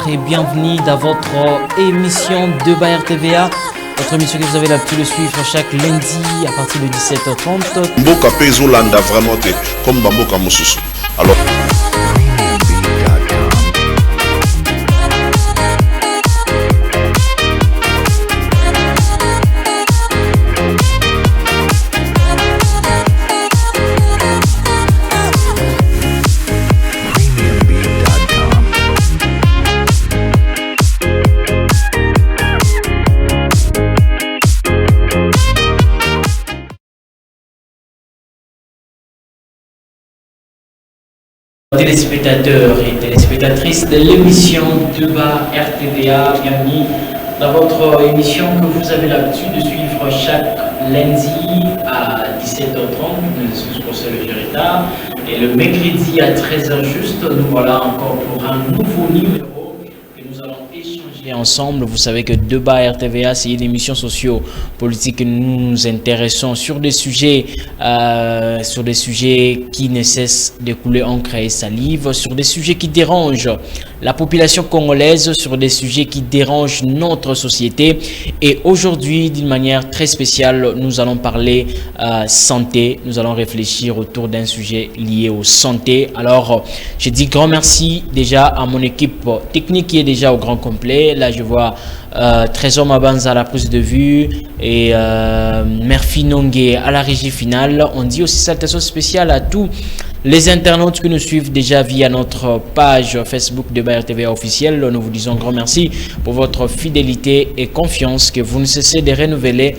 et bienvenue dans votre émission Débat RTVA. Votre émission que vous avez l'habitude de suivre chaque lundi à partir de 17h30. Mboka Pezo Landa vraiment comme Bamboka Mosusu. Alors Téléspectateurs et téléspectatrices de l'émission Débat RTVA, bienvenue dans votre émission que vous avez l'habitude de suivre chaque lundi à 17h30, nous pour le retard, et le mercredi à 13h juste. Nous voilà encore pour un nouveau numéro que nous allons échanger ensemble. Vous savez que Débat RTVA, c'est une émission socio-politique que nous nous intéressons sur des sujets qui ne cessent de couler encre et salive, sur des sujets qui dérangent la population congolaise, sur des sujets qui dérangent notre société. Et aujourd'hui, d'une manière très spéciale, nous allons parler santé. Nous allons réfléchir autour d'un sujet lié aux santé. Alors, je dis grand merci déjà à mon équipe technique qui est déjà au grand complet. Là, je vois Trésor Mabanza à la prise de vue et Murphy Nongue à la régie finale. On dit aussi salutations spéciales à tous les internautes qui nous suivent déjà via notre page Facebook de Débat RTVA officiel. Nous vous disons grand merci pour votre fidélité et confiance que vous ne cessez de renouveler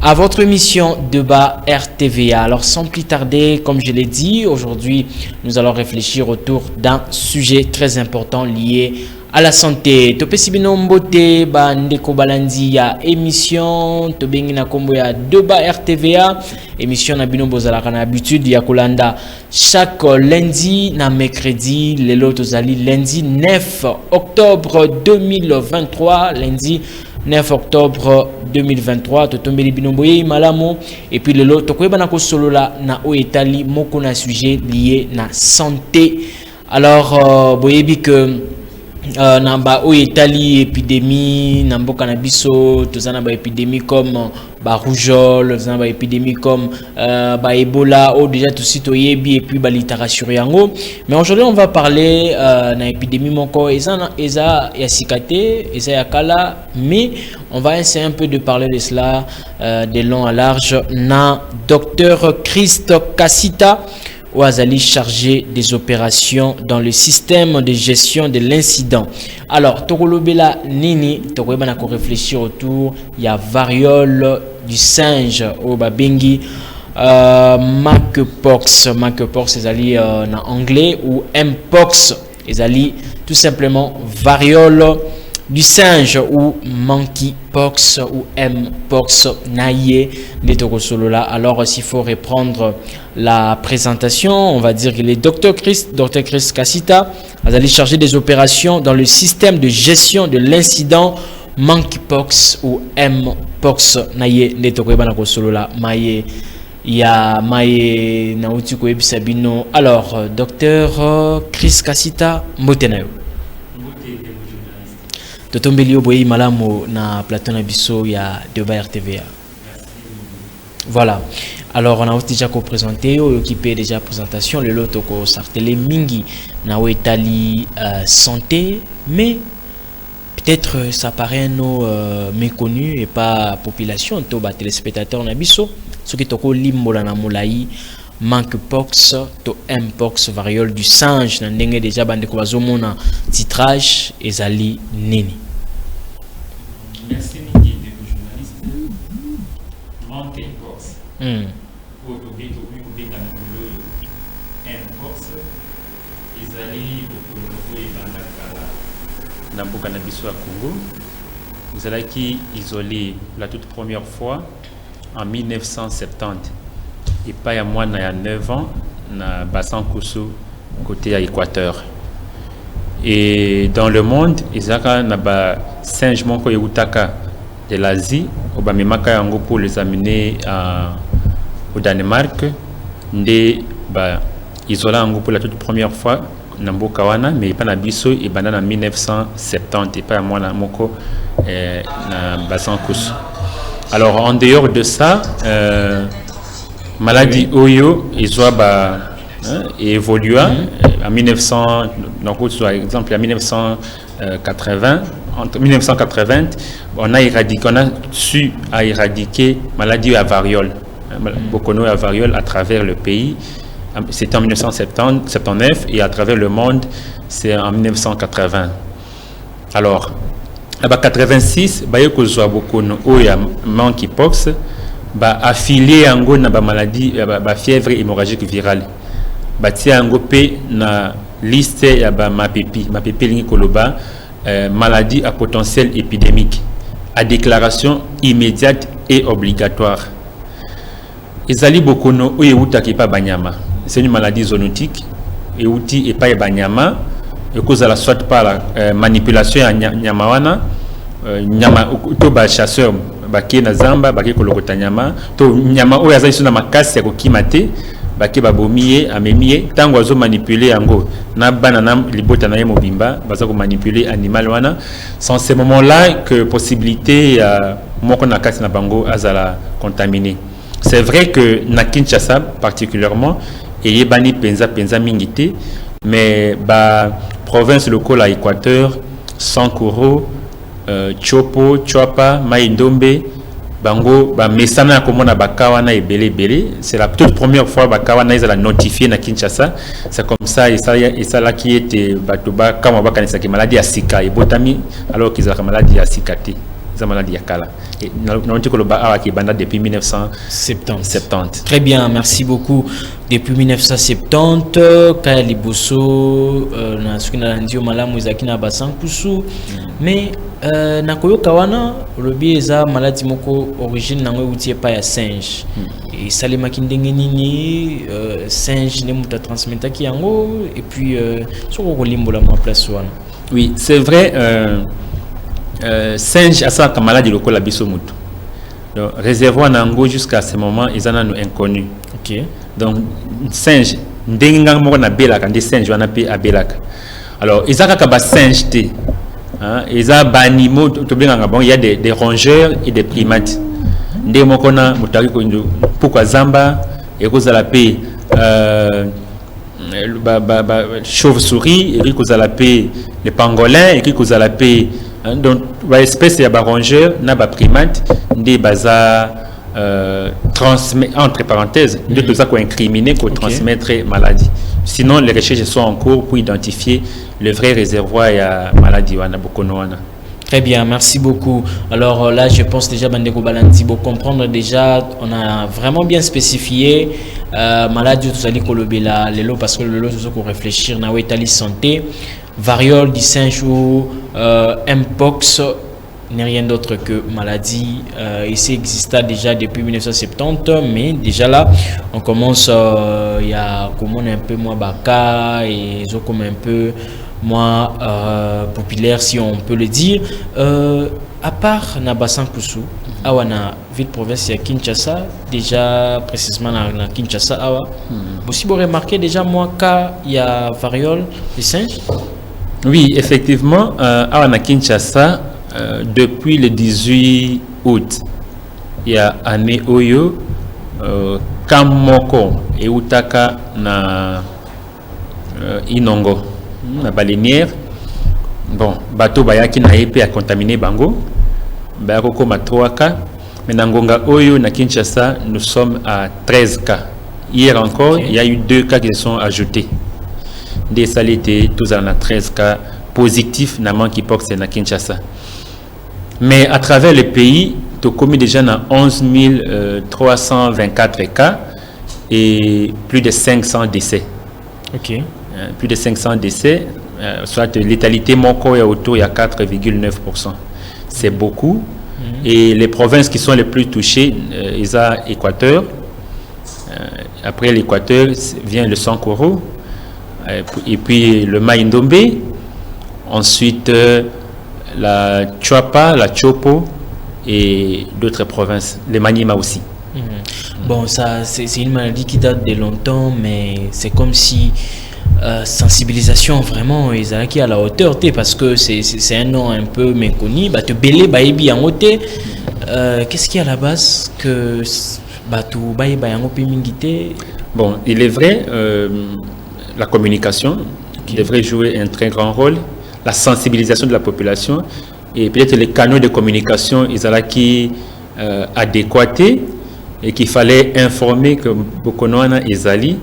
à votre émission Débat RTVA. Alors sans plus tarder, comme je l'ai dit, aujourd'hui nous allons réfléchir autour d'un sujet très important lié à la santé. Topesi bino mbote ba ndeko balandi ya émission to bengi na kombo ya Débat RTVA, émission na bino bozalaka na habitude ya kolanda chaque lundi na mercredi. Lelo tozali lundi 9 octobre 2023, lundi 9 octobre 2023, totombeli bino boye malamo. Et puis lelo tokoyeba na kosolola na oetali moko na sujet lié na santé. Alors boyebi que namba o Italie épidémie namba cannabiso tozana ba épidémie comme ba rougeole, tozana ba épidémie comme ba Ebola ou déjà tout site oyebi et puis ba littérature yango. Mais aujourd'hui on va parler na épidémie moko eza ya sikate eza ya kala, mais on va essayer un peu de parler de cela de long à large na docteur Christ Kassita Ouazali chargé des opérations dans le système de gestion de l'incident. Alors, Tokolobela Nini, Tokoyebana ko réfléchir autour, il y a variole du singe au Babengi, monkeypox, c'est en anglais, ou mpox, c'est tout simplement variole du singe ou monkeypox ou mpox naïe de Tokosolola. Alors s'il faut reprendre la présentation, on va dire que le docteur Chris Kassita a chargé des opérations dans le système de gestion de l'incident monkeypox ou mpox naïe de Tokosolola maïe ya maïe nauti ko ebisabino. Alors docteur Chris Kassita Motenayo Totombeli Oboyi Malamo na plateau na biso ya Débat RTVA. Voilà. Alors on a déjà présenté occupé déjà présentation le loto ko sartele mingi na Italie santé, mais peut-être ça paraît nos méconnu et pas population to ba téléspectateurs na biso ce qui toko limbola na molai monkeypox to mpox variole du singe na ndenge déjà bande ko bazomona titrage ezali nini. Merci Niki de journaliste. Monkeypox. Mpox ezali beaucoup ebandaka na mboka na biso ya Congo. Ezalaki isolé la toute première fois en 1970. Et pas à moi, il y a 9 ans, na bassin Koso, côté à Équateur. Et dans le monde, il y a un singe de l'Asie, pour les amener au Danemark, isolé pour la toute première fois Namboka wana, mais pas na biso et bana en 1970 et pas moi na moko na bassin Koussou. Alors en dehors de ça, maladie Oyo évolua en 1900, donc par exemple en 1980, entre 1980, on a su éradiquer maladie à variole, Bokono à variole à travers le pays. C'était en 1979 et à travers le monde, c'est en 1980. Alors, en 86, il y a Bokono Oya monkeypox, affilié à une maladie, fièvre hémorragique virale. Il y a une liste de MAPP Koloba, maladie à potentiel épidémique, à déclaration immédiate et obligatoire. Ezali Bokono Oya Utaki pa Banyama. C'est une maladie zoonotique et outil et pas banyama et cause à la soit par la manipulation à nyamawana nyama to ba chasseur baki na zamba baki kolokota nyama to nyama o yaza isu na makasi ya kokimate baki babomiye amemiye tango azo manipuler yango na banana libota na yemo bimba baza ko manipuler animal wana sans ce moment là que possibilité ya moko na kati na bango azala contaminé. C'est vrai que na Kinshasa particulièrement et bani penza mingité, mais province locale à Équateur, Sankoro, Chopo, Chwapa, Maïndombe, Bango, Mesana komona bakawana et belé. C'est la toute première fois bakawana ils a notifié na Kinshasa. C'est comme ça et ça là qui était batuba comme bakanisa qui maladie à Sika et botami alors qu'ils ont la maladie à Sikati. Maladie à Kala. Et depuis 1970. Très bien, merci beaucoup. Depuis 1970, Kaya Liboso, mais Nakoyo Kawana, le eza maladie moko origine nango outil pas ya singe. Et Salema Kindengenini, singe ne muta transmettre ki yango et puis sur Rolimbo la place wana. Oui, c'est vrai. Singe à ça comme maladie locale à Bissomutu. Donc réservoir nango jusqu'à ce moment ils en ont inconnu. OK. Donc singe ndenga moko na belaka des singes wana pe abelaka. Alors ils a ka singe té. Hein, ils a banimo to benga bon il y a des rongeurs et des primates. Ndé moko na mutaki ko pourquoi zamba et kozala pe chauve-souris et kozala pe les pangolins et kozala pe donc l'espèce ya rongeur na ba primate des baza transmet entre parenthèses de tout ça qu'on incriminer qu'on transmettre maladie. Sinon les recherches sont en cours pour identifier le vrai réservoir ya maladie wana bokono wana. Très bien, merci beaucoup. Alors là, je pense déjà, Bandeko Balanti, pour comprendre déjà, on a vraiment bien spécifié maladie tout ça dit kolobela lelo parce que le lot c'est qu'on réfléchir na état santé, variole du singe ou mpox n'est rien d'autre que maladie. Ici exista déjà depuis 1970, mais déjà là, on commence, il y a comme on est un peu moins baka et ils ont comme un peu moins populaire si on peut le dire. À part Nabassan Koussou, awana ville province ya Kinshasa, déjà précisément na Kinshasa awa. Aussi vous remarquez déjà moi cas il y a variole du singe. Oui, effectivement, awana Kinshasa depuis le 18 août, il y a année Oyo Kamoko et Utaka na Inongo na balinière. Bon, bateau bayaki na épée a contaminé bango. Bayako ma 3 cas. Mais na Ngonga Oyo na Kinshasa, nous sommes à 13 cas. Hier encore, il y a eu 2 cas qui se sont ajoutés. Des salités, tous en a 13 cas positifs na monkeypox na Kinshasa. Mais à travers le pays, tu commis déjà dans 11 324 cas et plus de 500 décès. OK. Plus de 500 décès, soit létalité moko est autour de 4,9%. C'est beaucoup. Et les provinces qui sont les plus touchées, ils ont Équateur. Après l'Équateur vient le Sankoro. Et puis le Maïndombe. Ensuite la Chwapa, la Chopo et d'autres provinces. Le Maniema aussi. Bon, ça c'est une maladie qui date de longtemps, mais c'est comme si sensibilisation vraiment qui à la hauteur parce que c'est un nom un peu méconnu bah te belé baïbi en hauteur qu'est-ce qu'il y a à la base que bah tout baïba en opimingité. Bon, il est vrai la communication devrait jouer un très grand rôle, la sensibilisation de la population et peut-être les canaux de communication qui adéquatés et qu'il fallait informer que Bokonoana et Zali.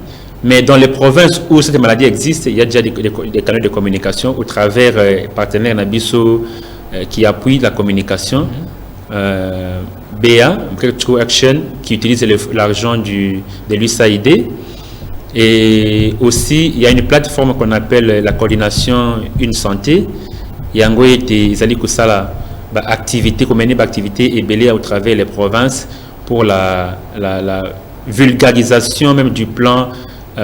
Mais dans les provinces où cette maladie existe, il y a déjà des canaux de communication au travers partenaires Nabiso qui appuient la communication. BA, Breakthrough Action, qui utilise l'argent de l'USAID. Et aussi, il y a une plateforme qu'on appelle la coordination Une Santé. Il y a des activités, comme une activité et belé au travers les provinces pour la vulgarisation même du plan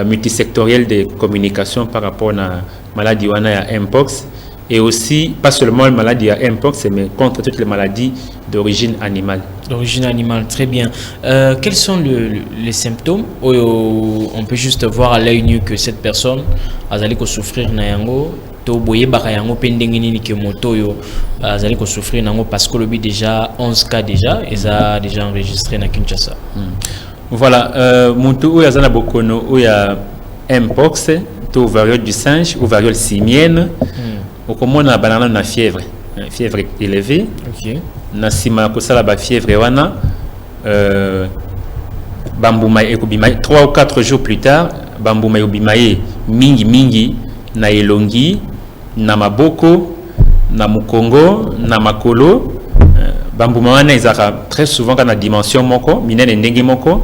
multisectoriel de communication par rapport à la maladie à Mpox et aussi pas seulement la maladie à Mpox mais contre toutes les maladies d'origine animale. D'origine animale, très bien. Quels sont les symptômes? On peut juste voir à l'œil nu que cette personne a souffrir nayango to boye bakayango pendengini ke moto yo azali ko souffrir nango parce que lobi déjà 11 cas déjà déjà enregistré na Kinshasa. Voilà, moto oyo azana bokono oya Mpox to variole du singe ou variole simienne. Okomona banana na fièvre élevée. OK. Na sima ko sala ba fièvre wana bambuma ekobima 3 ou 4 jours plus tard bambuma yobimaye mingi na elongi na maboko na mukongo na makolo bambuma wana ezaka très souvent kana dimension moko minene ndenge moko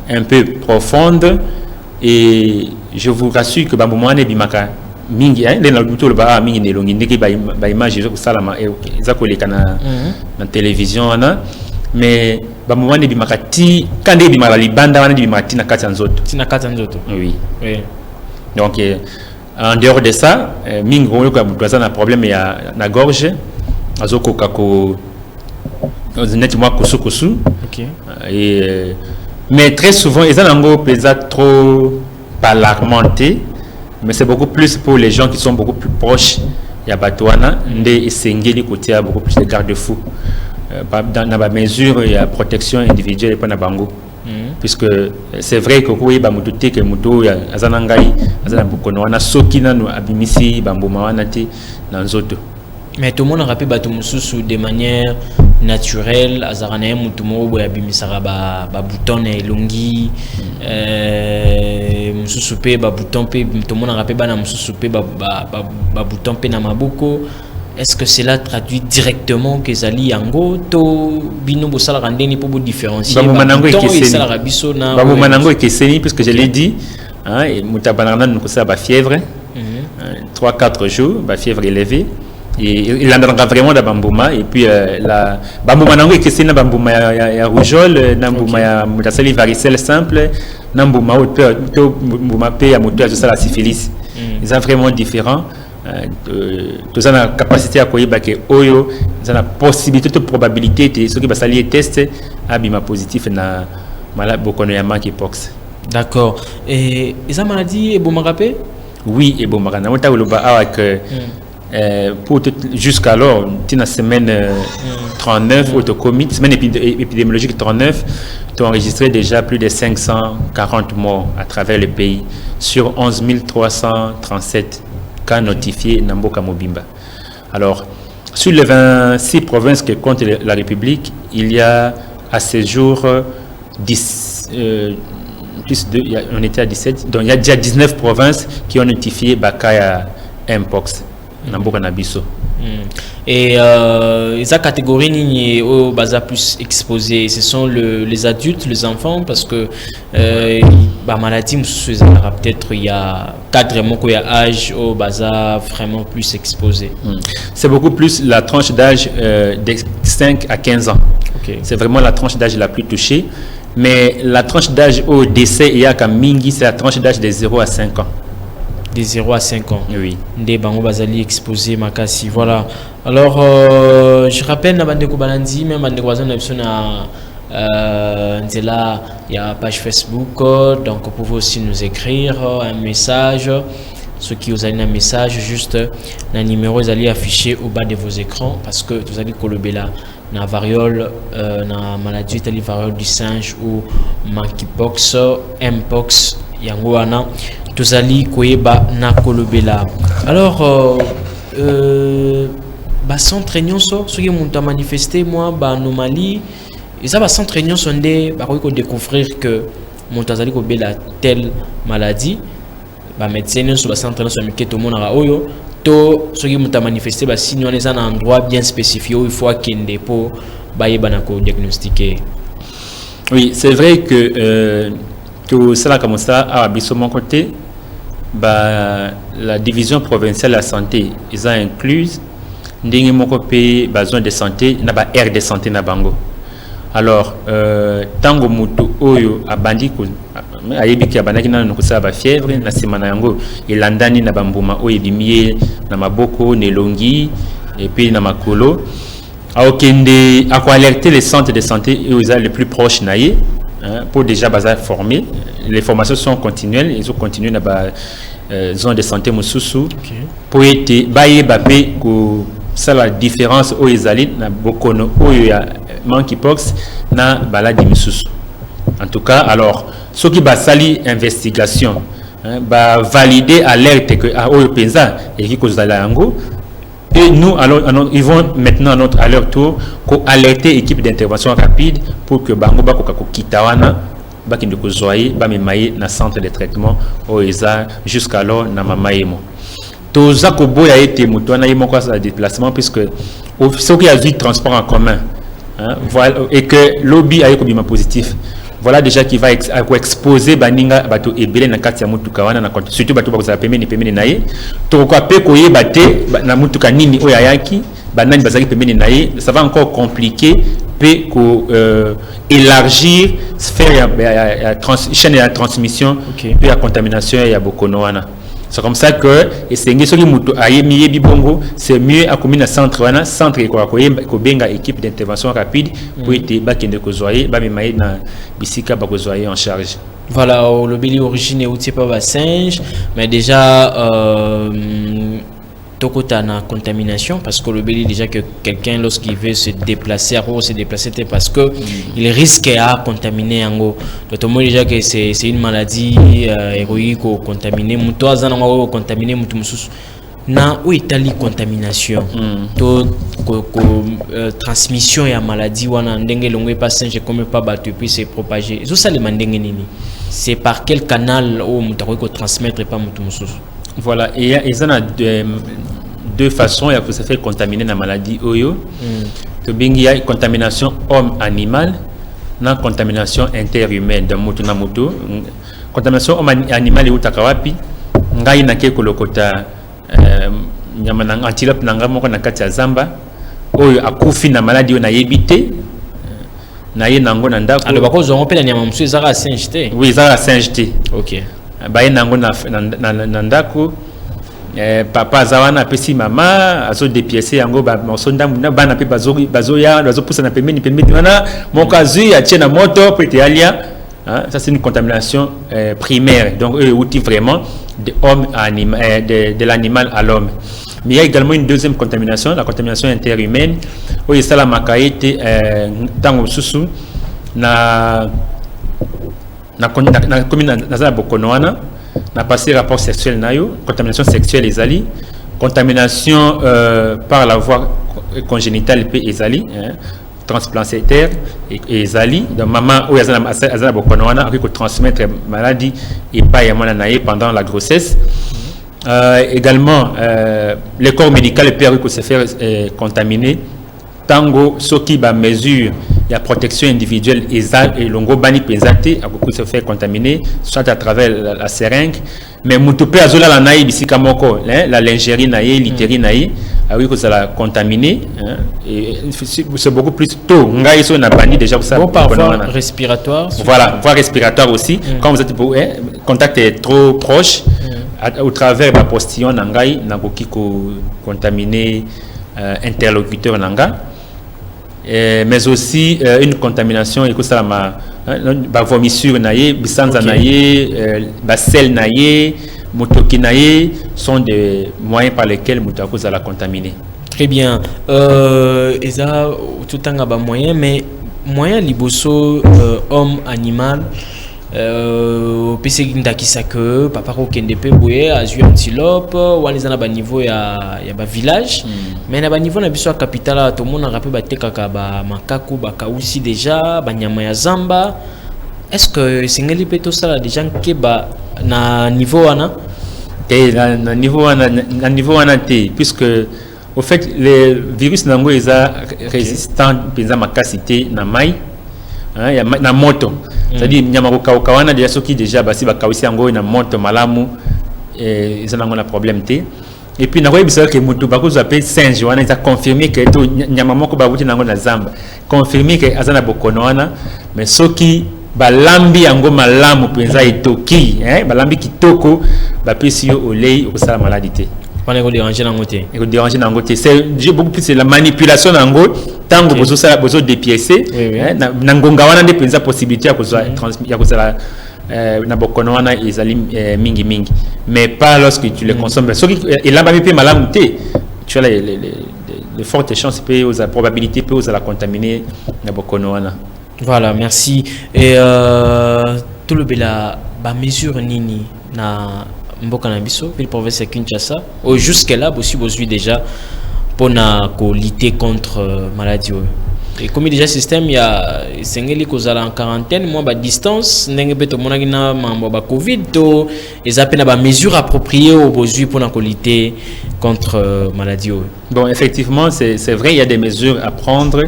un peu profonde et je vous rassure que bambuma wana bimaka mingi les na luto ba mingi na elongi ndenge ba image zo salama ezakoleka na télévision wana mais bambuma wana bimaka ti kande bimaka libanda wana bimaka ti na kati ya nzoto oui donc en dehors de ça, mingi a un problème na gorge, azoko kako nettement kosu. Et mais très souvent ils ont pesa trop alarmanté, mais c'est beaucoup plus pour les gens qui sont beaucoup plus proches. Il y a Batouana, ndé esengeli côté a beaucoup plus de garde-fous. Dans la mesure il y a protection individuelle et pas na bango. Puisque c'est vrai que oui bamututé que muto ya azanangai azana bokono wana soki nanu abimisi bambuma wana te na nzoto. Mais tout le monde rappelle bato mususu de manière naturelle azarana mutu mo bo abimisa ba bouton na elongi mususu pe ba bouton pe tout le monde rappelle bana mususu pe ba bouton pe na maboko. Est-ce que cela traduit directement que Zali Yango to bino bosala randeni pour vous différencier Bamumanango et Kesseni puisque je l'ai dit hein et mutabanana nous ça ba fièvre 3-4 jours ba fièvre élevée et il en aura vraiment da bambuma et puis la Bamumanango et Kesseni bambuma ya rougeole nambuma ya mutasali varicelle simple nambuma to bambuma pe ya moto ya la syphilis ils sont vraiment différents. Tous la capacité à koyeba que oyo la possibilité de probabilité de ce qui va s'allier test abima positif na malade bokono ya monkeypox. D'accord. Et ça maladie et bomarapé? Oui, et bomarana on t'a que pour jusqu'alors la semaine 39 autocommit semaine épidémiologique 39 tu as enregistré déjà plus de 540 morts à travers le pays sur 11 337 cas notifiés Namboka Mobimba. Alors, sur les 26 provinces que compte la République, il y a à ce jour 10, on était à 17, donc il y a déjà 19 provinces qui ont notifié Bakaya Mpox, Namboka Nabiso. Et les catégories ni au basa plus exposées, ce sont les adultes, les enfants, parce que maladie peut-être il y a cadre il y a âge au basa vraiment plus exposé. C'est beaucoup plus la tranche d'âge de 5 à 15 ans. Okay. C'est vraiment la tranche d'âge la plus touchée, mais la tranche d'âge au décès il y a Mingi, c'est la tranche d'âge de 0 à 5 ans. De 0 à 5 ans. Oui. Des bango bazali exposé makasi. Voilà. Alors je rappelle na bande ko balandi même bande ko bazana il y a page Facebook donc vous pouvez aussi nous écrire un message ce qui vous allez un message juste un numéro vous allez afficher au bas de vos écrans parce que vous allez kolobela na variole na maladie telle variole du singe ou monkeypox, mpox yango wana tozali koyeba na kolobela. Alors centre nyonso soki monta manifester moi anomalie et ça centre nyonso nde ba ko découvrir que monta zali ko bela telle maladie médecin nyonso centre nyonso miketo mona oyo to soki monta manifester signe on est un endroit bien spécifié où il faut akende po bayeba na ko diagnostiquer. Oui, c'est vrai que tout cela comme ça à biso mon côté la division provinciale de la santé ils ont inclus ndenge moko pe zone de santé na ba aire de santé na bango. Alors tango mutu oyo abandi ko ayebiki abandaki na kusala ba fièvre na semana yango elandani na bambuma oyo bimiye na maboko nelongi et puis na makolo aokende ako alerter les centres de santé les plus proches naie pour déjà bazar former. Les formations sont continuelles, ils ont continué dans la zone de santé Moussousou pour être bayeba pe ko ça la différence aux ezali na bokono oyo monkeypox na baladi Moussousou. En tout cas, alors ceux qui basali investigation valider alerte que oyo penza et qui cause la yango. Et nous, alors, ils vont maintenant à leur tour alerter équipe d'intervention rapide pour que Bango Bako Kitawana Bakin de Kozoye Bamimaye na centre de traitement OESA jusqu'alors na Mamaemo. Toza Kobo a été moutouana yemo quoi ça déplacement puisque ceux qui a vu transport en commun voilà, et que lobby a eu comme positif. Voilà déjà qui va exposer baninga bato ebele na kati ya mutuka wana na surtout bato bakozala pemeni naye to ko pe ko yebate na mutuka nini oya yaki banani bazaki pemeni naye ça va encore compliquer pe ko élargir sphère chaîne de transmission pe ya contamination ya bokono wana. C'est comme ça que c'est mieux à commune centre wana centre ko benga équipe d'intervention rapide pour être bakende ko zoyer ba memaye na bisika ba ko zoyer en charge. Voilà, le béli origine est pas singe mais déjà tokota na contamination parce que le béli déjà que quelqu'un lorsqu'il veut se déplacer parce que il risque à contaminer ango d'autant déjà que c'est une maladie héroïque ou contaminer muto azana ngo contaminer mutu mususu na ou itali contamination to transmission ya maladie wana ndenge longo pas singe comme pas battu puis c'est propagé tout ça les mandenge nini c'est par quel canal ou muto ko transmettre pas mutu mususu. Voilà, et il y a deux façons il se fait contaminer la maladie oyo. Il y a contamination homme-animal, na contamination interhumaine de mutu na mutu. Contamination homme-animal ou takawapi, ngai na ke kolokota nyama na antilope nanga moko na kati ya zamba oyo akufi na maladie oyo na yebite na ye nango na ndako. Alors bako zo mpela nyama msu ezaka singe te. Oui, ezaka singe te. OK. Baye nango na ndako papa zawana pesi mama azo dépiécer yango ba mosonda muna bana pe bazoya bazopoussa na pembeni wana moko azui atie na moto peut alia ça c'est une contamination primaire donc outil vraiment de homme à animal de l'animal à l'homme. Mais il y a également une deuxième contamination, la contamination interhumaine où il y a la makaïte tango susu na commune na bokonoana na passé rapport sexuel nayo contamination sexuelle ezali contamination par la voie congénitale pe ezali transplacentaire ezali donc maman ou azana bokonoana qui peut transmettre maladie et pas yamana naye pendant la grossesse. Également le corps médical peut se faire contaminer tango soki ba mesure la protection individuelle et longo bani pesate a beaucoup se faire contaminer soit à travers la seringue mais mutupe azola la naï bisika moko la lingerie naïe littérie naïe a oui que ça la contaminer et c'est beaucoup plus tôt ngai so na bani déjà ça par voie respiratoire voilà voie respiratoire aussi quand vous êtes contact est trop proche au travers la postillon nangai na koki ko contaminer interlocuteur nanga. Mais aussi une contamination et que ça ma vomissure naïe bisanza naïe basel naïe motokinaye sont des moyens par lesquels mutako za la contaminer. Très bien. Eza tout un ba moyen, mais moyen liboso homme animal PC ndakisa que papa ko kendepe boye azu antilope walizana ba niveau ya ba village mais na ba niveau na biso capitale to mona rappel ba tekaka ba makaku ba kausi déjà ba nyama ya zamba. Est-ce que singeli peto sala déjà ke ba na niveau wana na niveau wana te, puisque au fait les virus nango eza résistant penza makasité na mai ya na moto. C'est-à-dire nyama ko kawana déjà soki déjà basi ba kawisi yango na moto malamu eza nango na problème te. Et puis na ko yebisa que mutu ba ko zape singe wana eza confirmé que to nyama moko ba wuti nango na zamba, confirmé que azana bokono wana, mais soki balambi yango malamu penza itoki balambi kitoko ba pesi yo olei ko sala maladie. Pas ko déranger nango te. Et déranger nango te. C'est beaucoup plus la manipulation nango tango bozo sala bozo dépiécer na ngonga wana nde penza possibilité ya ko sala na bokono wana ezali mingi, mais pas lorsque tu les consommes. Ce qui et là ba pe malamu te, tu as les fortes chances peut aux probabilités peut aux la contaminer na bokono wana. Voilà, merci. Et tout le bela ba mesure nini na mboka na biso puis province Kinshasa au jusque là aussi déjà pour lutter contre maladie. Et comme déjà système il y a sengeli kozala en quarantaine moi ba distance ndenge beto monaki na mambo ba covid to ezapena ba mesure appropriée au besoin pour lutter contre maladie. Bon, effectivement c'est vrai, il y a des mesures à prendre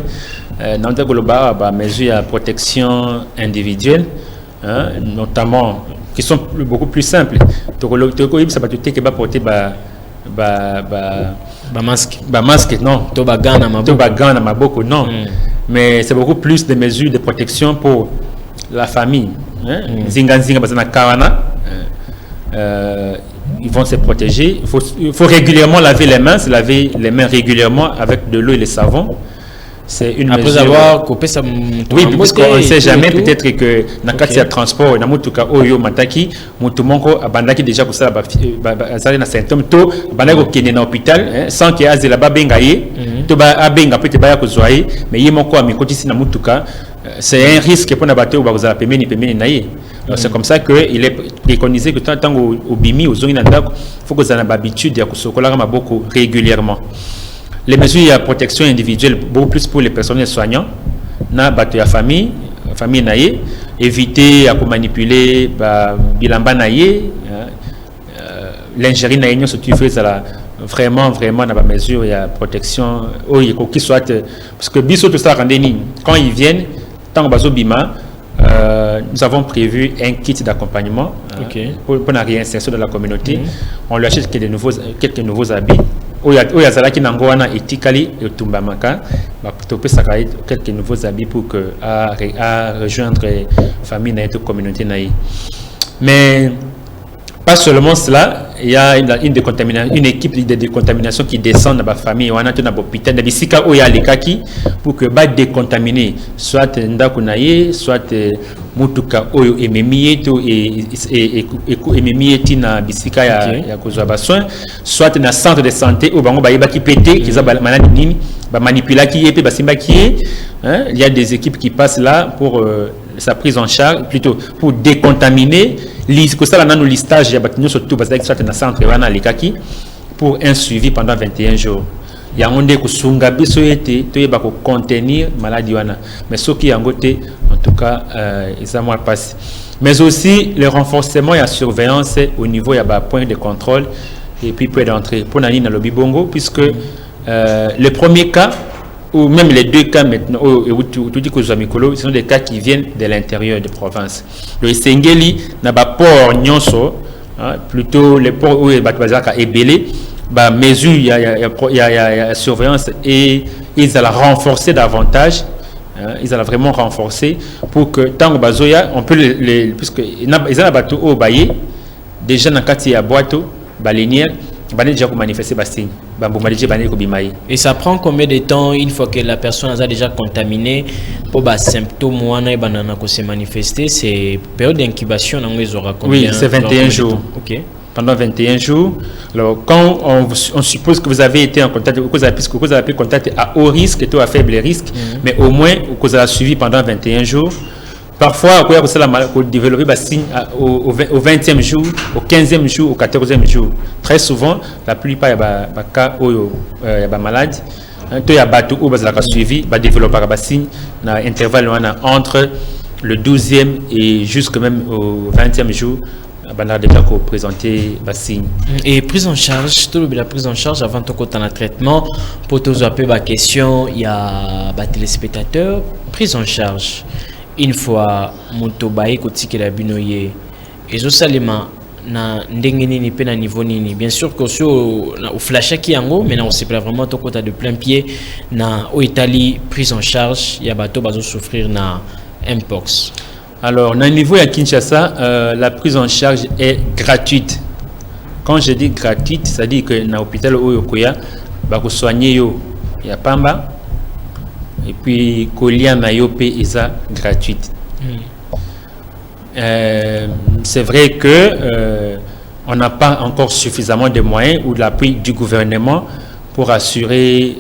dans le global, bah mesures à protection individuelle, notamment qui sont beaucoup plus simples. Ça va te porter masque non, tobagana maboko non, mais c'est beaucoup plus de mesures de protection pour la famille. Zinga bazana kawana, ils vont se protéger. Il faut régulièrement laver les mains, se laver les mains régulièrement avec de l'eau et le savon. C'est une après mesure. Avoir coupé ça. Oui, parce qu'on ne sait jamais, peut-être que dans le cas de transport, dans mutuka oyo mataki, mutu monko abandaki déjà pour ça ça na symptômes to bandako kene na hôpital sans que azela ba bengaye to ba abenga peut-être ba ya kozwaye mais yemoko amikotisi na mutuka, c'est un risque pour na bateau ba kozala pemeni naye. C'est comme ça que il est préconisé que tant au bimi aux zongi na ndako faut que ça na habitude ya kusokola maboko régulièrement. Les mesures de protection individuelle, beaucoup plus pour les personnels soignants, na bato ya famille naye, éviter à manipuler bilamba naye, l'ingérie naye surtout fait ça vraiment dans la mesure de protection qui soit parce que biso tout ça quand ils viennent tant bazo bima nous avons prévu un kit d'accompagnement pour la réinsertion de la communauté. On lui achète quelques nouveaux habits. Oyazalaki nango wana etikali etumbamaka ba topesaka quelques nouveaux habits pour que à rejoindre famille na communauté na. Mais pas seulement cela, il y a une équipe de décontamination qui descend dans la famille wana to na hôpital na bisika oya lekaki pour que ba décontaminer soit ndako naye soit mutuka oyo ememiye to ememiye tina bisika ya kozwa ba soin soit na centre de santé au bango ba yebaki pété kiza ba maladi nini ba manipulaki yepe ba simbaki il y a des équipes qui passent là pour sa prise en charge, plutôt pour décontaminer le listage surtout parce que soit na centre wana lekaki pour un suivi pendant 21 jours. Il y a un des kusunga biso ete to yeba ko contenir maladie wana mais ce qui en côté en tout cas ils ont moins passé. Mais aussi le renforcement et la surveillance au niveau ya ba point de contrôle et puis point d'entrée pour nani na lobi bongo puisque le premier cas ou même les deux cas maintenant tout dit que ce sont des cas qui viennent de l'intérieur de province. Le Sengeli na ba port nyonso plutôt les ports où batbazaka est belé ba mesure il y a surveillance et ils allaient renforcer davantage. Ils allaient vraiment renforcer pour que tant que bazoya on peut puisque ils ont bateau au baillé déjà dans quartier à boiteau balinière. Et ça prend combien de temps une fois que la personne a déjà contaminé pour les symptômes se manifester? C'est période d'incubation, ils aura combien? Oui, c'est 21 jours. Ok. pendant 21 jours. Alors, quand on suppose que vous avez été en contact, que vous avez pris contact à haut risque et à faible risque, mais au moins, que vous avez suivi pendant 21 jours. Parfois, vous développez des signes au 20e jour, au 15e jour, au 14e jour. Très souvent, la plupart des cas où il y a des malades, il y a des où vous avez suivi, vous développez des signes dans l'intervalle entre le 12e et jusqu'à même au 20e jour. Déjà présenter des signes. Et prise en charge, tout la prise en charge avant de côté un traitement, pour tous un peu la question, il y a des téléspectateurs, prise en charge. Une fois moto baé côté que la binoye et zo salima na ndenge nini pe na niveau nini, bien sûr que au flash qui yango mais on sait pas vraiment to côté de plein pied na au Italie prise en charge il y a bateau bazo souffrir na mpox. Alors na niveau à Kinshasa la prise en charge est gratuite. Quand je dis gratuite, ça dit que na hôpital Oyokoya ba ko soigner yo ya pamba. Et puis, Kolia Mayope est gratuite. C'est vrai que on n'a pas encore suffisamment de moyens ou de l'appui du gouvernement pour assurer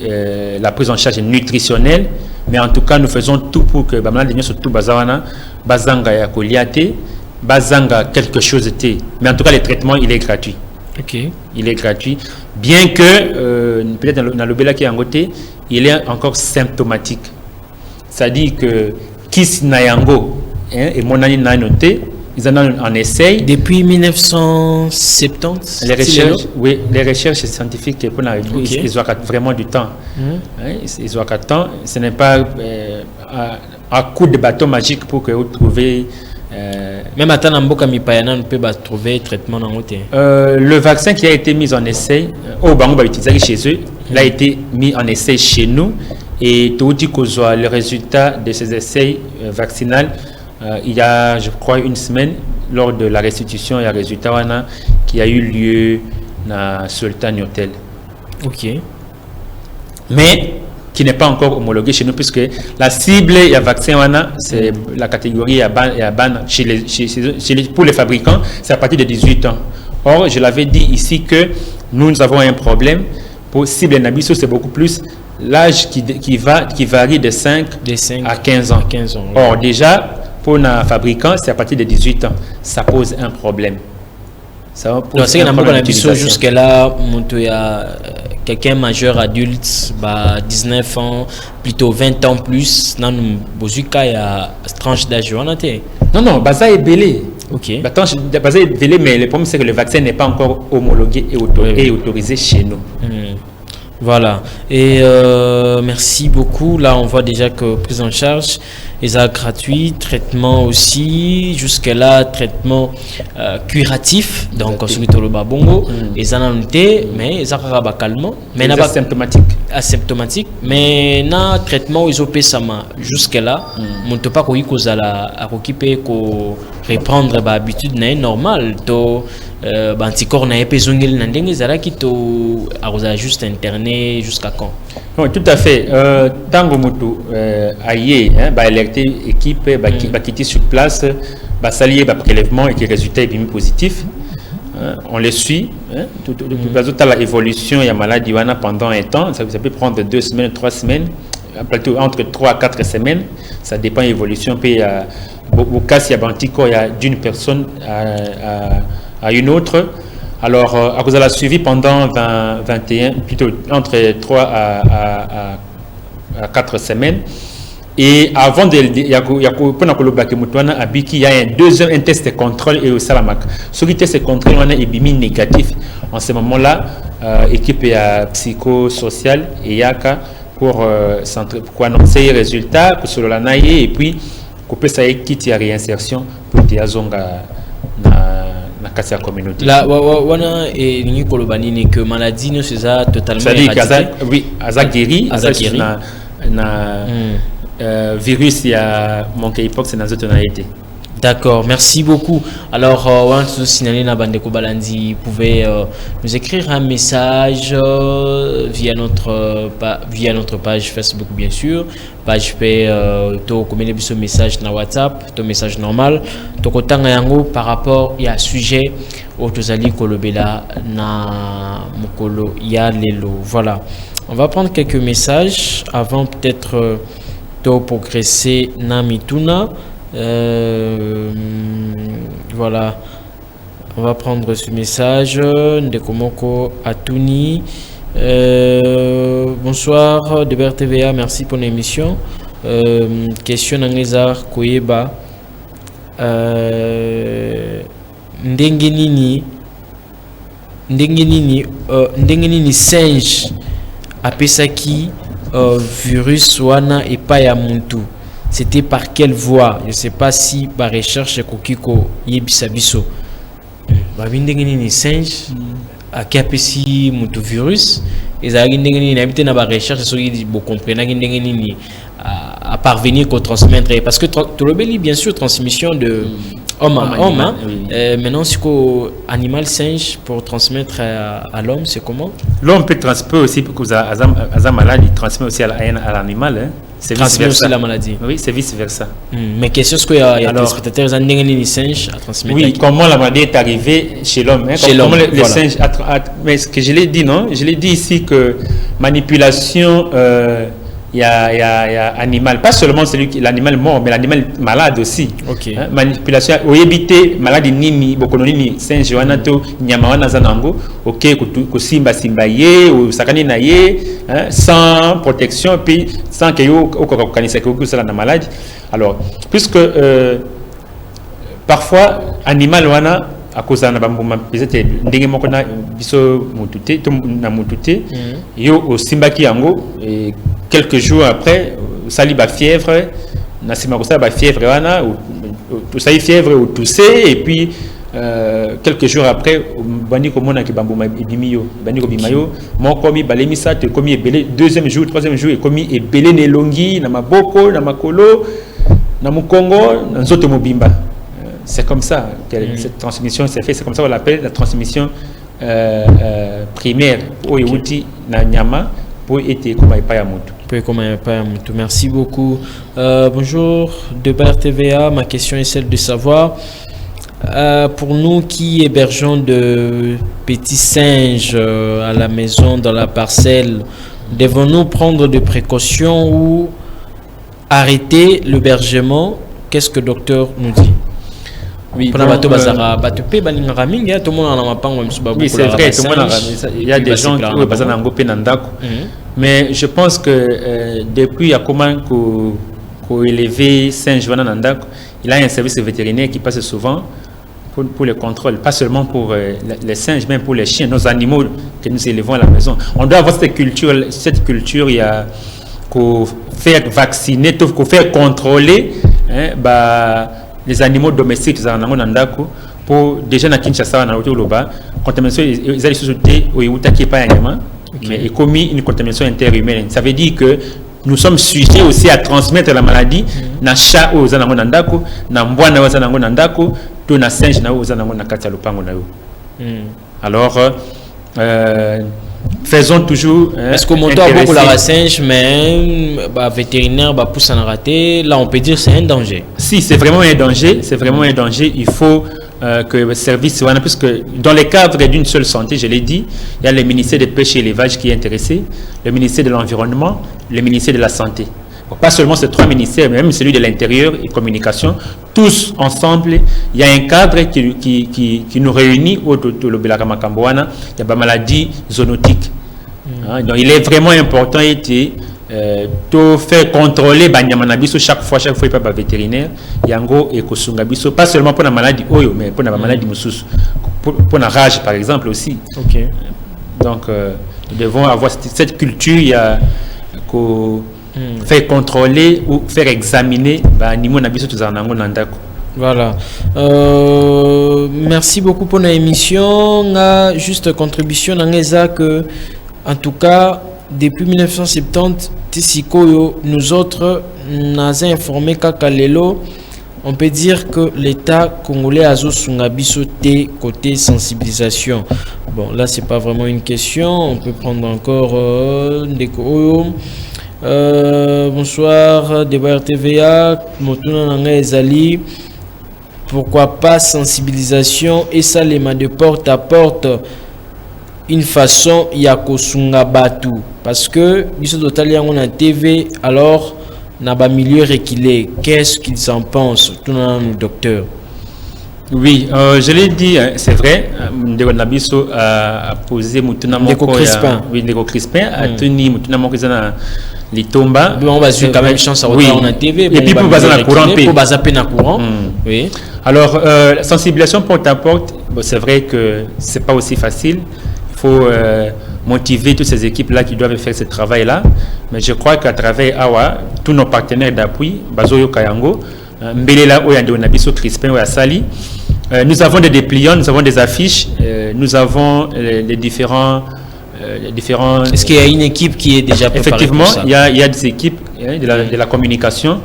la prise en charge nutritionnelle. Mais en tout cas, nous faisons tout pour que surtout Bazawana, Bazanga ya Koliate, Bazanga quelque chose était. Mais en tout cas, le traitement, il est gratuit. Okay. Il est gratuit. Bien que, peut-être dans le Bela qui est en côté, il est encore symptomatique. C'est-à-dire que Kis Nayango et Monani Nainote, ils en ont en essai. Depuis 1970. Les recherches scientifiques, ils ont vraiment du temps. Ils ont 4 temps. Ce n'est pas un coup de bâton magique pour que vous trouviez. Même à Tanamboka Mipayana, on peut trouver traitement dans l'autre. Le vaccin qui a été mis en essai, au Bango va utiliser chez eux, il a été mis en essai chez nous. Et tout dit que le résultat de ces essais vaccinaux, il y a, je crois, une semaine, lors de la restitution, il y a un résultat qui a eu lieu dans Sultan Hotel. Ok. Mais qui n'est pas encore homologué chez nous, puisque la cible, il y a vaccin, c'est la catégorie pour les fabricants, c'est à partir de 18 ans. Or, je l'avais dit ici que nous avons un problème. Pour cible Nabiso, c'est beaucoup plus l'âge qui varie de 5 à 15 ans. 15 ans. Or, déjà, pour un fabricant, c'est à partir de 18 ans. Ça pose un problème. Ça pose un problème jusque-là, il y a quelqu'un majeur adulte, 19 ans, plutôt 20 ans plus, dans le Bozuka, il y a tranche d'âge. Non, Baza est belé. Ok. Baza est belé, mais le problème, c'est que le vaccin n'est pas encore homologué et autorisé chez nous. Voilà. Et merci beaucoup. Là, on voit déjà que prise en charge est gratuit, traitement aussi. Jusque-là, traitement curatif. Donc, on se met au bongo. Ils en ont noté, mais ils ont calmement. Mais ils sont asymptomatiques. Asymptomatique. Mais na traitement, ils ont payé ça. Jusque-là, on ne peut pas reprendre l'habitude normale. Anticorps n'a pas besoin de juste interné jusqu'à quand? Oui, tout à fait. Tango Mutu aïe, alerté équipe, quitter sur place, s'allier prélèvement et que le résultat est bien positif. On les suit. Toute l'évolution, il y a maladie pendant un temps. Ça peut prendre 2 semaines, 3 semaines, entre 3 à 4 semaines. Ça dépend de l'évolution. Au cas s'il y a un anticorps, il y a d'une personne à une autre. Alors, à cause de la suivi pendant 21, plutôt entre 3 à 4 semaines. Et avant de, il y a un deuxième test de contrôle et au Salamak. Ce qui test de contrôle, on a ébimi négatif. En ce moment-là, équipe psychosociale et Yaka pour annoncer les résultats, pour se l'anayer et puis couper ça et quitter la réinsertion pour Diazonga na la communauté. Là, wana et ni kolobani que maladie ne soit totalement éradiquée. Oui, azagiri, na virus ya monkeypox na zoto na été. D'accord, merci beaucoup. Alors, on se signaler na Bandeko Balandi, vous pouvez nous écrire un message via notre page Facebook, bien sûr. Page to comme ce message na WhatsApp, to message normal. To kotanga yango par rapport à sujet au tozali kolobela na mukolo ya lelo. Voilà. On va prendre quelques messages avant peut-être de progresser na mituna. Voilà, on va prendre ce message. Ndekomoko Atuni. Bonsoir de BRTVA, merci pour l'émission. Question Nangezar Koyeba. Ndengenini singe apesaki virus wana epaya muntu. C'était par quelle voie? Je ne sais pas si par recherche kokiko yebisabiso. Babindengeni ni singe a kapesi mutu virus. Ezali ndengeni na habité na ba recherche so yi bo comprendre ndengeni ni à parvenir qu'au transmettre parce que tout le bien sûr transmission de homme à homme. Maintenant c'est qu'au animal singe pour transmettre à l'homme, c'est comment? L'homme peut transmettre aussi pour que la maladie transmet aussi à l'animal. Hein. C'est transmet aussi la maladie. Oui, c'est vice versa. Mais question est-ce qu'il y a des spectateurs qui singe à transmettre? Oui, comment la maladie est arrivée chez l'homme? Hein? Chez l'homme. Le singe mais ce que je l'ai dit, non? Je l'ai dit ici que manipulation. Il y a animal, pas seulement l'animal mort, mais l'animal malade aussi. Okay. Hein, manipulation, au éviter maladie nini, bokononi singe wanato nyamawana zanango, ok, kusimba simbaye ou sakani naye, sans protection puis sans que yo okokanisa que ça la maladie. Alors, puisque parfois animal wana à cause de bambuma peut-être ndenge moko na biso mutute to na mutute yo au simbaki yango et quelques jours après sali ba fièvre na sima ko sala ba fièvre wana ou sali fièvre ou tousser et puis quelques jours après bandi ko mona ki bambuma ebimiyo bandi ko bimayo moko mi balemisa te komi ebele deuxième jour troisième jour et komi ebele nelongi na maboko na makolo na mukongo na nzoto mobimba. C'est comme ça que cette transmission s'est faite. C'est comme ça qu'on l'appelle la transmission primaire. Na nyama pour être comme Mutu. Merci beaucoup. Bonjour de BRTVA. Ma question est celle de savoir pour nous qui hébergeons de petits singes à la maison, dans la parcelle, devons-nous prendre des précautions ou arrêter l'hébergement? Qu'est-ce que le docteur nous dit? Oui, c'est vrai, tout le monde il y a des gens qui ont besoin d'un groupe d'andako. Mais je pense que depuis il y a comment élever Saint-Joan d'andako, il y a un service vétérinaire qui passe souvent pour le contrôle, pas seulement pour les singes, mais pour les chiens, nos animaux que nous élevons à la maison. On doit avoir cette culture, il y a qu'au faire vacciner, qu'au faire contrôler, les animaux domestiques pour déjà na Kinshasa na Loba contamination ils allaient sous-sauter au Yuta qui pas mais et commis une contamination interhumaine. Ça veut dire que nous sommes sujets aussi à transmettre la maladie na chat aux zanango nandako na mbwana aux zanango nandako to na singe na aux zanango na kati ya lupango na yo. Alors faisons toujours est-ce qu'on monte beaucoup la singe mais vétérinaire pousse en rater là on peut dire c'est un danger. Si c'est vraiment un danger, il faut que le service puisque dans le cadre d'une seule santé, je l'ai dit, il y a le ministère des pêches et l'élevage qui est intéressé, le ministère de l'environnement, le ministère de la santé. Pas seulement ces trois ministères, mais même celui de l'intérieur et communication, tous ensemble, il y a un cadre qui nous réunit autour de l'Obelakamakamboana, il y a des maladies zoonotiques. Donc il est vraiment important de faire contrôler Banyamanabiso chaque fois il pas vétérinaire, Yango et Kosungabiso, pas seulement pour la maladie Oyo, mais pour la maladie Moussous, pour la rage par exemple aussi. Okay. Donc nous devons avoir cette culture, il y a faire contrôler ou faire examiner voilà. Merci beaucoup pour l'émission. Juste contribution que en tout cas depuis 1970 Tissikoyo nous autres nous avons informé qu'Akalelo on peut dire que l'État congolais a biso té côté sensibilisation. Bon, là c'est pas vraiment une question. On peut prendre encore Ndeko. Bonsoir, débat RTVA, Motuna Nanga Ezali. Pourquoi pas sensibilisation et ça les mains de porte à porte, une façon yakosunga batu, parce que biso total yango na TV, alors na ba milieu reculé. Qu'est-ce qu'ils en pensent, tout le docteur? Oui, je l'ai dit, c'est vrai. Ndeko Nabiso a posé Mutuna Moko Crispin. Oui, Ndeko Crispin a tenu Mutuna Moko na Litomba. On va suivre quand même chance à oui. On a TV. Et puis pour baser na courant, pour baser na courant. Oui. Alors, la sensibilisation porte à porte, bon, c'est vrai que c'est pas aussi facile. Il faut motiver toutes ces équipes-là qui doivent faire ce travail-là. Mais je crois qu'à travers AWA, tous nos partenaires d'appui, Bazoyo Kayango, Mbelela Oyande Nabiso Crispin Oyasali, nous avons des dépliants, nous avons des affiches, nous avons les différents... Est-ce qu'il y a une équipe qui est déjà préparée? Effectivement, il y a des équipes de la communication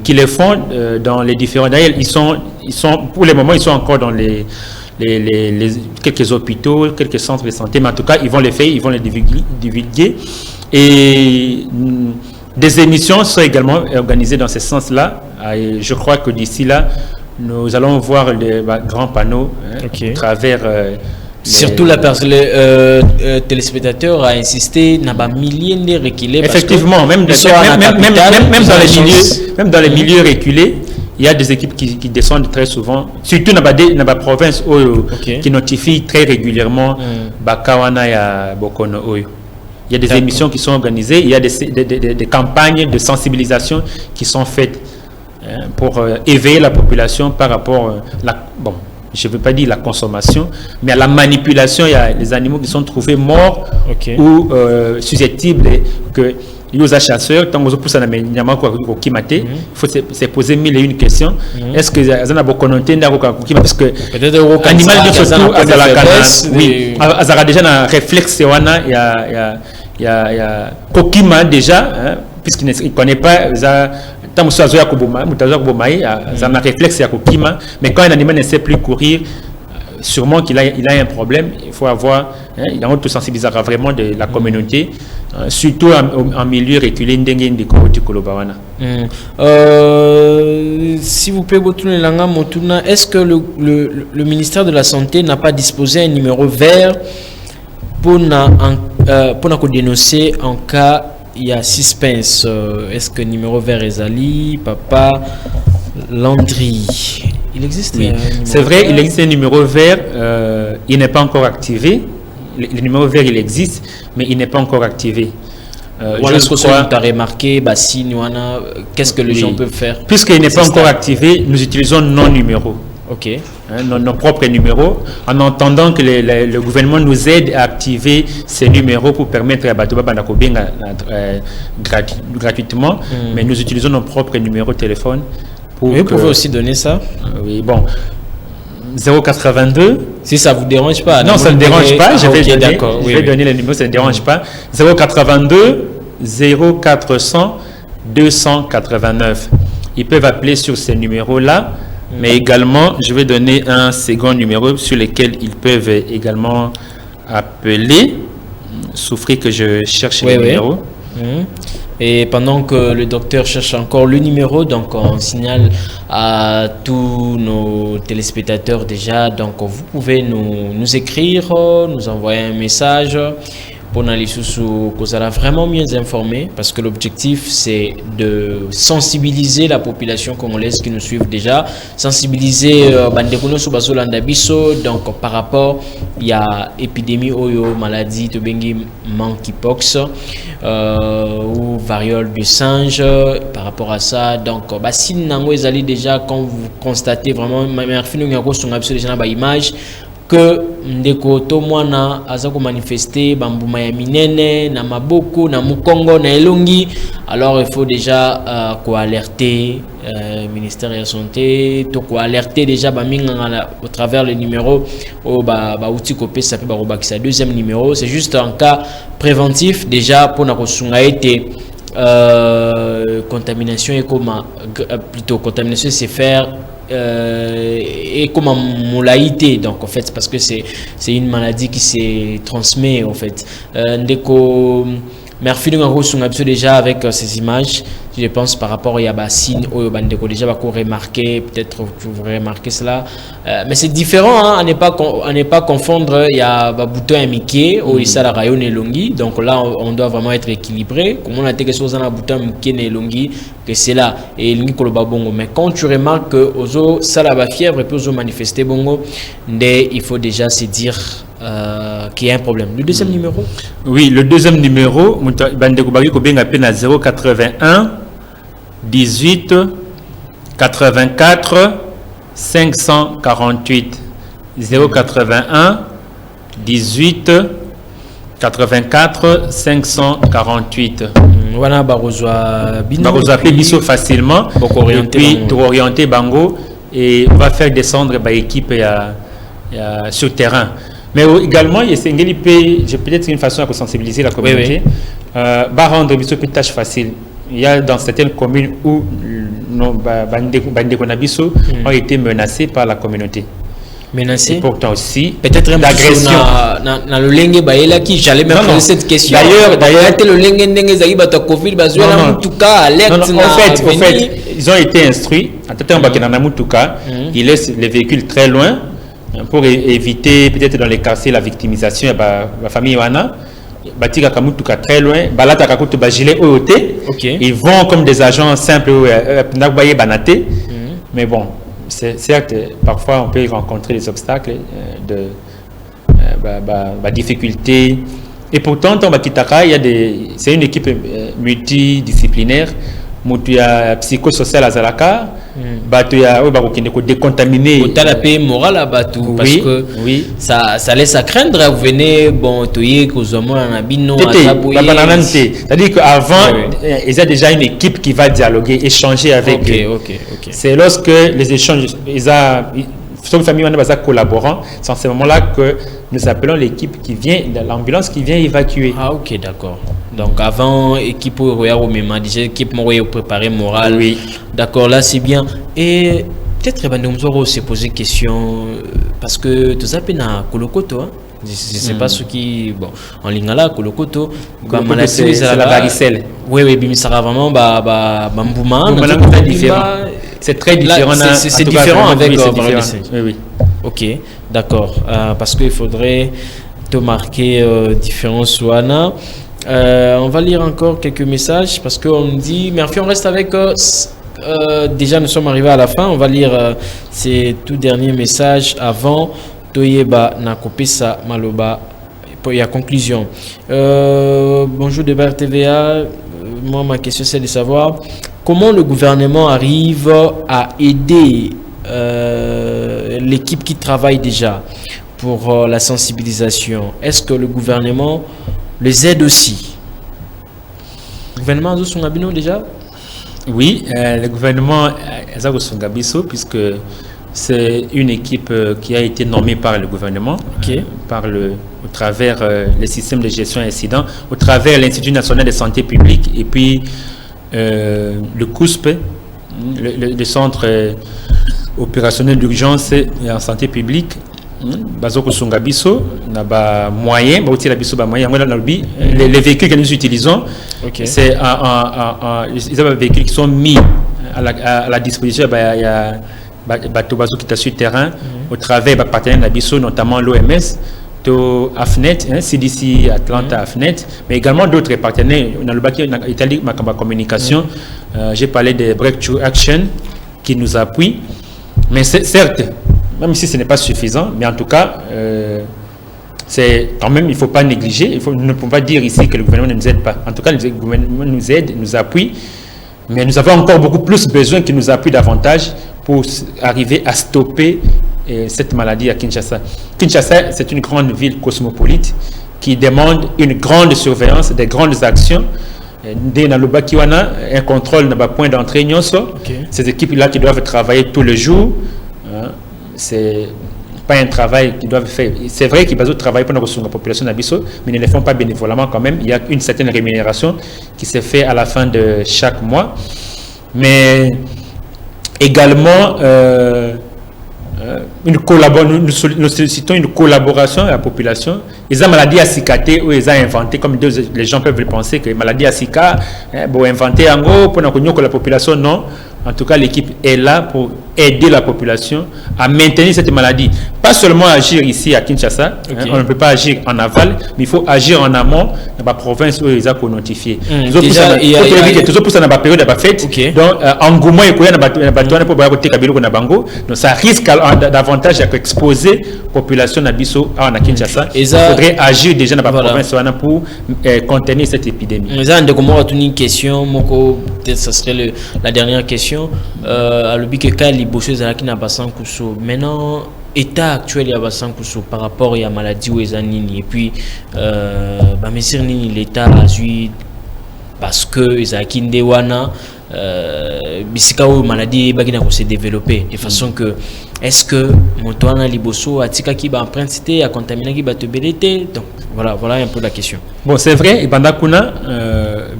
qui les font dans les différents... D'ailleurs, ils sont, pour le moment, ils sont encore dans les quelques hôpitaux, quelques centres de santé, mais en tout cas, ils vont les faire, ils vont les divulguer. Et des émissions sont également organisées dans ce sens-là. Et je crois que d'ici là, nous allons voir les grands panneaux à travers... Surtout les téléspectateurs a insisté n'a pas milliers de reculés. Effectivement, même dans les milieux reculés, il y a des équipes qui descendent très souvent, surtout dans la province qui notifient très régulièrement Bakawana et Bokono Oyo. Il y a des émissions qui sont organisées, il y a des campagnes de sensibilisation qui sont faites pour éveiller la population par rapport je ne veux pas dire la consommation, mais à la manipulation. Il y a les animaux qui sont trouvés morts ou susceptibles que les chasseurs, tant que vous poussez il faut se poser mille et une questions. Est-ce que ça a beaucoup connoté parce que l'animal surtout a déjà un réflexe, il y a Kokima déjà, puisqu'il ne connaît pas tant que ça a un réflexe à Kokima, mais quand un animal ne sait plus courir, sûrement qu'il a un problème. Il faut avoir, il a sensibilisera vraiment de la communauté, surtout en milieu reculé. S'il vous plaît, est-ce que le ministère de la Santé n'a pas disposé un numéro vert pour dénoncer en cas il y a suspense? Est-ce que numéro vert Ezali, Papa Landry, il existe? Oui. C'est vrai, il existe un numéro vert, il n'est pas encore activé. Le numéro vert, il existe, mais il n'est pas encore activé. Est-ce que tu as remarqué, qu'est-ce que les gens peuvent faire? Puisqu'il n'est pas encore activé, nous utilisons nos numéros. Nos propres numéros, en entendant que le gouvernement nous aide à activer ces numéros pour permettre à Batouba Banakobinga gratuitement, mais nous utilisons nos propres numéros de téléphone. Vous pouvez aussi donner ça? Oui, bon. 082. Si ça vous dérange pas. Non, ça ne dérange pas. Je vais donner le numéro, ça ne dérange pas. 082 0400 289. Ils peuvent appeler sur ces numéros-là. Mais également, je vais donner un second numéro sur lequel ils peuvent également appeler. Souffrez que je cherche le numéro. Et pendant que le docteur cherche encore le numéro, donc on signale à tous nos téléspectateurs déjà, donc vous pouvez nous écrire, nous envoyer un message. Pour nous vraiment mieux informés, parce que l'objectif c'est de sensibiliser la population congolaise qui nous suivent déjà, sensibiliser donc par rapport il y a épidémie oyo maladie de bengi monkeypox ou variole du singe par rapport à ça. Donc si nango ezali déjà, quand vous constatez vraiment image que ndeko to mwana azako manifester bambuma ya minene na maboko na mukongo na elongi, alors il faut déjà alerter ministère de la santé, to alerter déjà baminga au travers le numéro au outil copé ça peut ba deuxième numéro, c'est juste un cas préventif déjà pour na kosunga été contamination et comment plutôt contamination c'est faire et comme moulaïté, donc en fait parce que c'est une maladie qui se transmet en fait. Merci de déjà avec ces images, je pense par rapport à Yabassine ou Bandeko déjà va remarquer, peut-être que vous remarquez cela, mais c'est différent, hein, à ne pas confondre. Il y a bouton et Mickey ou il la rayon et longi, donc là on doit vraiment être équilibré. Comme on a dit que chose dans la bouton Mickey et longi, que c'est là et lingi koloba bongo, mais quand tu remarques que ozo ça la fièvre et puis ozo manifester bongo, il faut déjà se dire qu'il y a un problème. Le deuxième numéro? Oui, le deuxième numéro, Bandeko Bagi Kobeng appelle à 081 18 84 548. 081 18 84 548. Voilà, Barozwa Biso facilement. Et puis, pour orienter Bango, et on va faire descendre l'équipe sur le terrain. Mais également, j'ai peut-être une façon de sensibiliser la communauté. Va rendre une tâche facile. Il y a dans certaines communes où nos Bandeko Nabiso ont été menacés par la communauté. Menacés? Et pourtant aussi, peut-être d'agression. Dans le Lengue Baïla qui j'allais même poser cette question. D'ailleurs, le Lengue Ndenge Zaï Bata Covid, en tout cas, alerte. En fait, ils ont été instruits. Ils laissent les véhicules très loin pour éviter peut-être dans les quartiers la victimisation de la famille Wana. Très loin, ils vont comme des agents simples, mais bon, c'est certes, parfois on peut rencontrer des obstacles de difficultés. Et pourtant, c'est une équipe multidisciplinaire. Il y a psychosocial à Zalaka, il y a décontaminé. Il y a la paix morale parce que ça laisse à craindre. Vous venez, bon, c'est-à-dire qu'avant, il y a déjà une équipe qui va dialoguer, échanger avec eux. C'est lorsque les échanges, sauf famille collaborant, c'est en ce moment-là que nous appelons l'équipe qui vient, l'ambulance qui vient évacuer. Ah ok, d'accord. Donc avant, équipe équipe préparée morale. Oui. D'accord, là c'est bien. Et peut-être que nous se poser une question parce que tout ça na Kolokoto. Je ne sais pas ce qui bon en lingala Kolokoto. C'est la varicelle. Oui, mais ça va vraiment c'est très différent. C'est différent avec oui. Ok, d'accord. Parce qu'il faudrait te marquer différence Wana. On va lire encore quelques messages parce qu'on me dit merci, on reste avec déjà nous sommes arrivés à la fin. On va lire ces tout derniers messages avant Toyeba Nakopesa Maloba pour la conclusion. Bonjour de TVA. Moi ma question c'est de savoir comment le gouvernement arrive à aider l'équipe qui travaille déjà pour la sensibilisation. Est-ce que le gouvernement les aide aussi? Le gouvernement a son abino déjà? Oui, le gouvernement a son gabiso puisque c'est une équipe qui a été nommée par le gouvernement, au travers le système de gestion incident, au travers l'Institut national de santé publique et puis le CUSP, le centre opérationnel d'urgence et en santé publique. Bazoko Sungabiso, les véhicules que nous utilisons, c'est des véhicules qui sont mis à la disposition qui est sur le terrain au travers des partenaires d'Abiso, notamment l'OMS, AFNET, CDC, Atlanta, AFNET, mais également d'autres partenaires. Dans le bac Italie, ma communication, j'ai parlé de Breakthrough Action qui nous appuie, mais certes, même si ce n'est pas suffisant, mais en tout cas, c'est quand même, il ne faut pas négliger. Nous ne pouvons pas dire ici que le gouvernement ne nous aide pas. En tout cas, le gouvernement nous aide, nous appuie, mais nous avons encore beaucoup plus besoin qu'il nous appuie davantage pour arriver à stopper cette maladie à Kinshasa. Kinshasa, c'est une grande ville cosmopolite qui demande une grande surveillance, des grandes actions. Dès un contrôle n'a pas point d'entrée. Ces équipes-là qui doivent travailler tous les jours. C'est pas un travail qu'ils doivent faire. C'est vrai qu'ils doivent travailler pour la population d'Abisso, mais ils ne le font pas bénévolement quand même. Il y a une certaine rémunération qui se fait à la fin de chaque mois. Mais également, nous sollicitons une collaboration à la population. Ils ont maladie à cicater ou ils ont inventé, comme les gens peuvent penser que maladie à cicater, bon, inventer en gros pour la population, non. En tout cas, l'équipe est là pour aider la population à maintenir cette maladie. Pas seulement agir ici à Kinshasa, on ne peut pas agir en aval, mais il faut agir en amont dans la province où ils ont notifié. Déjà, il y a toujours pour ça dans la période de la fête. Donc, engouement et donc ça risque davantage d'exposer la population d'Abisso à Kinshasa. Il faudrait agir déjà dans la province pour contenir cette épidémie. Une question, peut-être ça serait la dernière question. À l'objet que les bosses qui n'a pas sans cousso. Maintenant, état actuel il y a pas sans cousso par rapport à la maladie ou les anini et puis mesir nini l'état a suivi parce que les akinde wana bisika ou maladie bagina ko se développer de façon que est-ce que montoana liboso atika ki ba empreinte a contaminé qui ba te belete. Donc voilà un peu la question. Bon, c'est vrai ibandakuna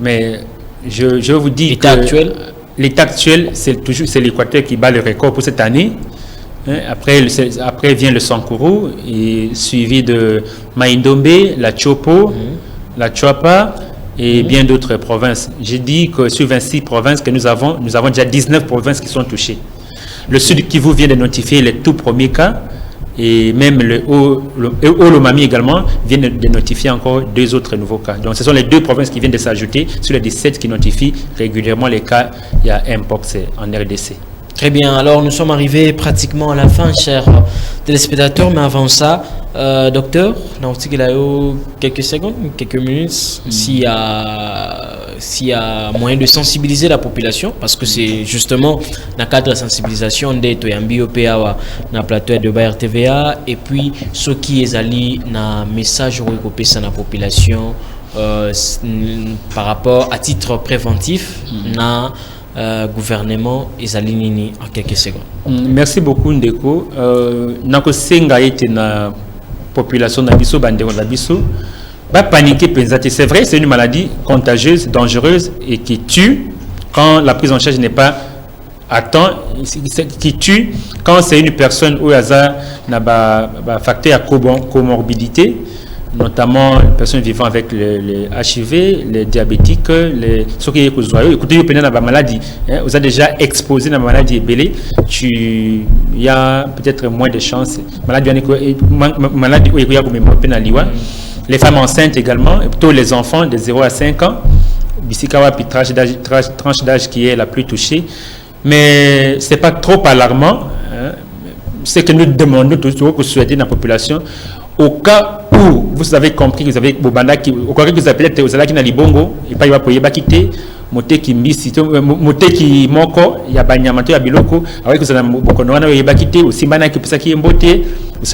mais je vous dis l'état actuel, c'est l'Équateur qui bat le record pour cette année. Après vient le Sankourou, suivi de Maïndombe, la Chopo, la Chuapa et bien d'autres provinces. J'ai dit que sur 26 provinces que nous avons déjà 19 provinces qui sont touchées. Le Sud Kivu vient de notifier les tout premiers cas et même le Haut-Lomami également vient de notifier encore 2 autres nouveaux cas. Donc ce sont les 2 provinces qui viennent de s'ajouter sur les 17 qui notifient régulièrement les cas. Il y a Mpox en RDC. Très bien, alors nous sommes arrivés pratiquement à la fin, chers téléspectateurs, mais avant ça, docteur, il y a quelques secondes, quelques minutes, s'il y a moyen de sensibiliser la population, parce que c'est justement dans le cadre de la sensibilisation de Toyambi dans le plateau de Bayer TVA, et puis ce qui est allé dans le message à la population par rapport à titre préventif dans gouvernement Ezalinini en quelques secondes. Merci beaucoup Ndeko. Nako senga ete na population na biso bandeko na biso ba paniquer pensate. C'est vrai, c'est une maladie contagieuse, dangereuse et qui tue quand la prise en charge n'est pas à temps, qui tue quand c'est une personne où hasard n'a pas facteur à comorbidité, notamment les personnes vivant avec le HIV, les diabétiques, ceux qui écoutez, vous la maladie, vous avez déjà exposé la maladie ébélée, il y a peut-être moins de chances. Maladie les femmes enceintes également, et plutôt les enfants de 0 à 5 ans, Bissikawa, puis tranche d'âge qui est la plus touchée. Mais ce n'est pas trop alarmant. Ce que nous demandons toujours que souhaiter dans la population, au cas où vous avez compris que vous avez Bobanda qui au cas que vous appelez Ozalaki na Libongo et pas y va pour y bakité moteki mbisi moteki moko ya banyamato ya biloko avec que vous avez bokono wana y bakité aussi bana qui pesa ki mbote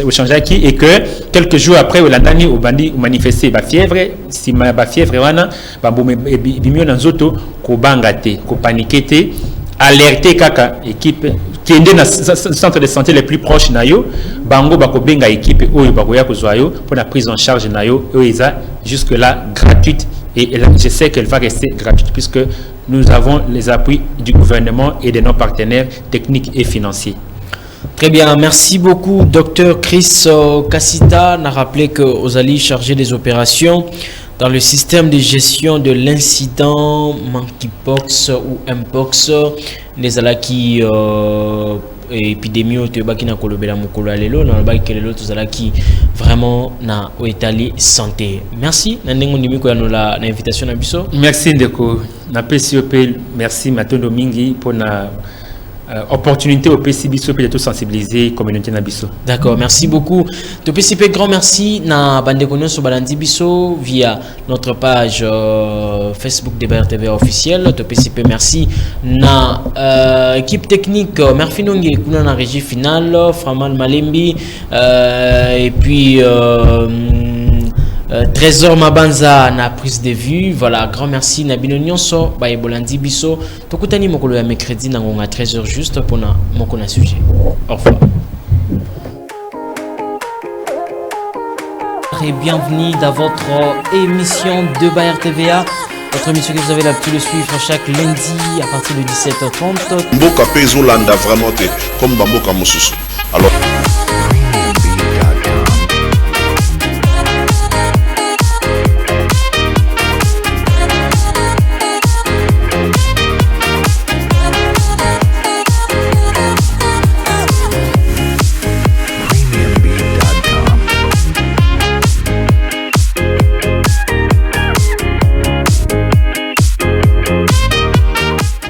au changer qui et que quelques jours après au landani au bandi manifester ba fièvre si ba fièvre wana ba bimio na nzoto ko bangate ko paniquer alerter kaka équipe qui est dans le centre de santé les plus proches nayo bango bako benga équipe oyo bakoya kozwayo pour la prise en charge nayo oiza jusque là gratuite et je sais qu'elle va rester gratuite puisque nous avons les appuis du gouvernement et de nos partenaires techniques et financiers. Très bien, merci beaucoup Dr Chris Kassita n'a rappelé que Ozali chargé des opérations dans le système de gestion de l'incident monkeypox ou mpox les alaki épidémie au tebaki na kolobela mokolo alelo na lobaki kelelo tozalaki vraiment na Italie santé. Merci na ndengo ndimi ko na invitation na biso. Merci ndeko na PCOP, merci Matondo mingi pour na opportunité au PCB peut tout sensibiliser communauté Nabiso. D'accord, merci beaucoup. To PCP grand merci na bandeko nyonso balandi biso via notre page Facebook de Bayer TV officiel. To PCP merci na équipe technique Merfinongi kuna na régie finale Framal Malembi et puis Trésor Mabanza na prise de vue. Voilà, grand merci na bino nyonso ba ebolandi biso. Tokutani mokolo ya mercredi na ngonga 13h juste pour na moko na sujet. Au revoir. bonsoir et bienvenue dans votre émission de Bayer TVA. Votre émission que vous avez l'habitude de suivre chaque lundi à partir de 17h30. Mboka Pezo Landa vraiment comme Bamboka Mosusu. Alors